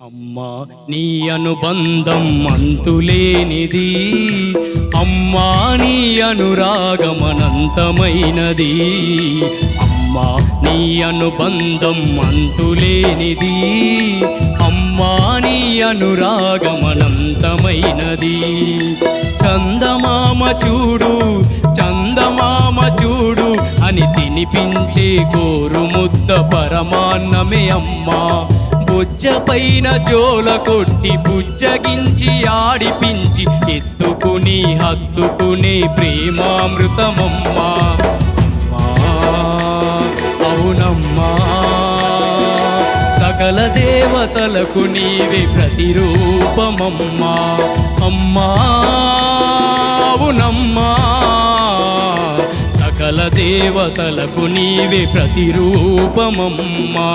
అమ్మా నీ అనుబంధం అంతులేనిది, అమ్మా నీ అనురాగం అనంతమైనది. అమ్మా నీ అనుబంధం అంతులేనిది, అమ్మా నీ అనురాగం అనంతమైనది. చందమామ చూడు చందమామ చూడు అని తినిపించే గోరు ముద్ద పరమాన్నమే అమ్మా. బొజ్జ పైన జోల కొట్టి బుజ్జగించి ఆడిపించి ఎత్తుకుని హత్తుకునే ప్రేమామృతమమ్మా. అవునమ్మా, సకల దేవతలకు నీవే ప్రతిరూపమమ్మా. అమ్మా అవునమ్మా, సకల దేవతలకు నీవే ప్రతిరూపమమ్మా.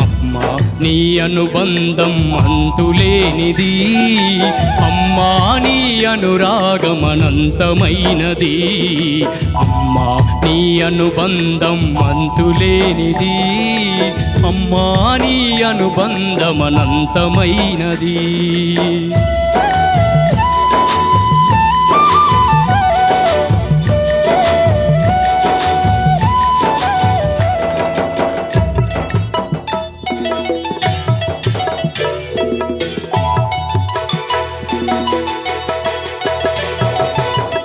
అమ్మా నీ అనుబంధం అంతులేనిది, అమ్మా నీ అనురాగం అనంతమైనది. అమ్మా నీ అనుబంధం అంతులేనిది, అమ్మా నీ అనుబంధం అనంతమైనది.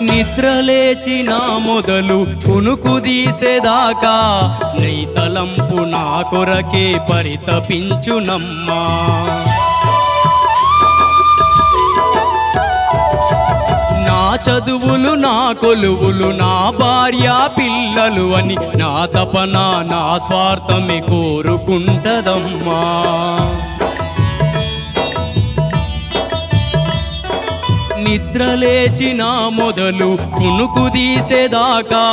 నిద్రలేచిన మొదలు కునుకు తీసేదాకా నీ తలంపు నా కొరకే పరితపించునమ్మా. నా చదువులు నా కొలువులు నా భార్య పిల్లలు అని నా తపన నా స్వార్థమే కోరుకుంటదమ్మా. నిద్రలేచిన మొదలు కునుకు తీసేదాకా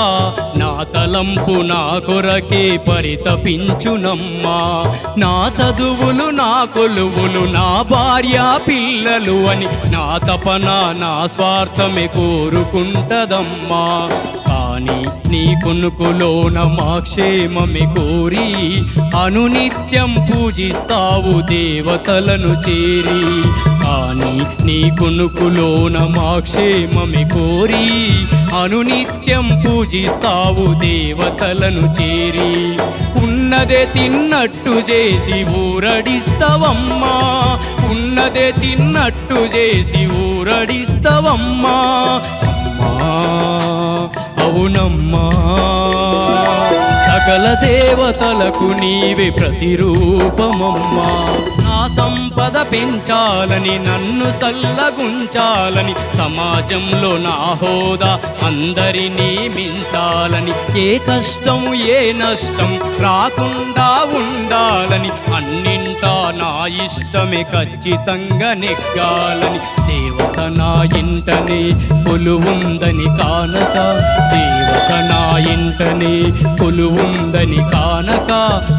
నా తలంపు నా కొరకే పరితపించునమ్మా. నా చదువులు నా కొలువులు నా భార్య పిల్లలు అని నా తపన నా స్వార్థమే కోరుకుంటదమ్మా. కానీ నీ కొనుకులోన మా క్షేమమే కోరి అనునిత్యం పూజిస్తావు దేవతలను చేరి. కానీ నీ కొనుకులోన మా క్షేమమే కోరి అనునిత్యం పూజిస్తావు దేవతలను చేరి. ఉన్నదే తిన్నట్టు చేసి ఊరడిస్తావమ్మా, ఉన్నదే తిన్నట్టు చేసి ఊరడిస్తావమ్మా. అవునమ్మా, సకల దేవతలకు నీవే ప్రతిరూపమమ్మా. నా సంపద పెంచాలని నన్ను సల్లగుంచాలని సమాజంలో నా హోదా అందరినీ మించాలని ఏ కష్టం ఏ నష్టం రాకుండా ఉండాలని అన్నింటా నా ఇష్టమే ఖచ్చితంగా నెగ్గాలని దేవత నా ఇంటనే కొలువుందని కానక, దేవత నా ఇంటనే కొలువుందని కానక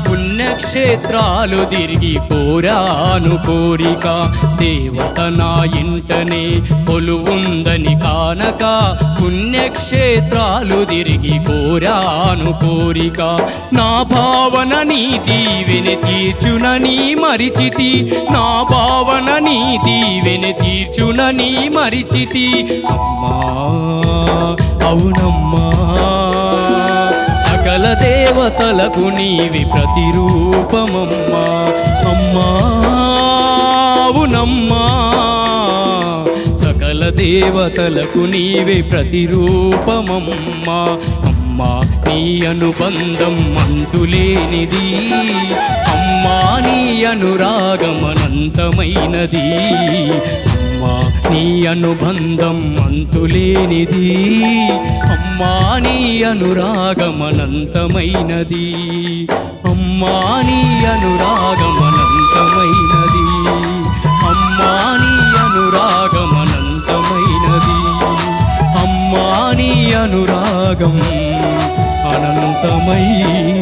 పుణ్యక్షేత్రాలు తిరిగి కోరాను కోరిక. దేవత నా ఇంటనే కొలువుందని కానక పుణ్యక్షేత్రాలు తిరిగి కోరాను కోరిక. నా భావన నీ దీవెన తీర్చునని మరిచితి, నా భావన నీ దీవెన తీర్చునని మరిచితి. అమ్మా అవునమ్మా, సకల దేవతలకు నీవి ప్రతిరూపమమ్మా. అమ్మా అవునమ్మా, సకల దేవతలకు నీవే ప్రతిరూపమమ్మా. అమ్మా నీ అనుబంధం అంతులేనిది, అమ్మా నీ అనురాగం అనంతమైనది. అమ్మా నీ అనుబంధం అంతులేనిది, అమ్మా నీ అనురాగం అనంతమైనది. అమ్మా నీ అనురాగం అనంతమైనది, అమ్మా నీ అనురాగం అనంతమైనది, అమ్మా నీ అనురాగం అనంతమైనది.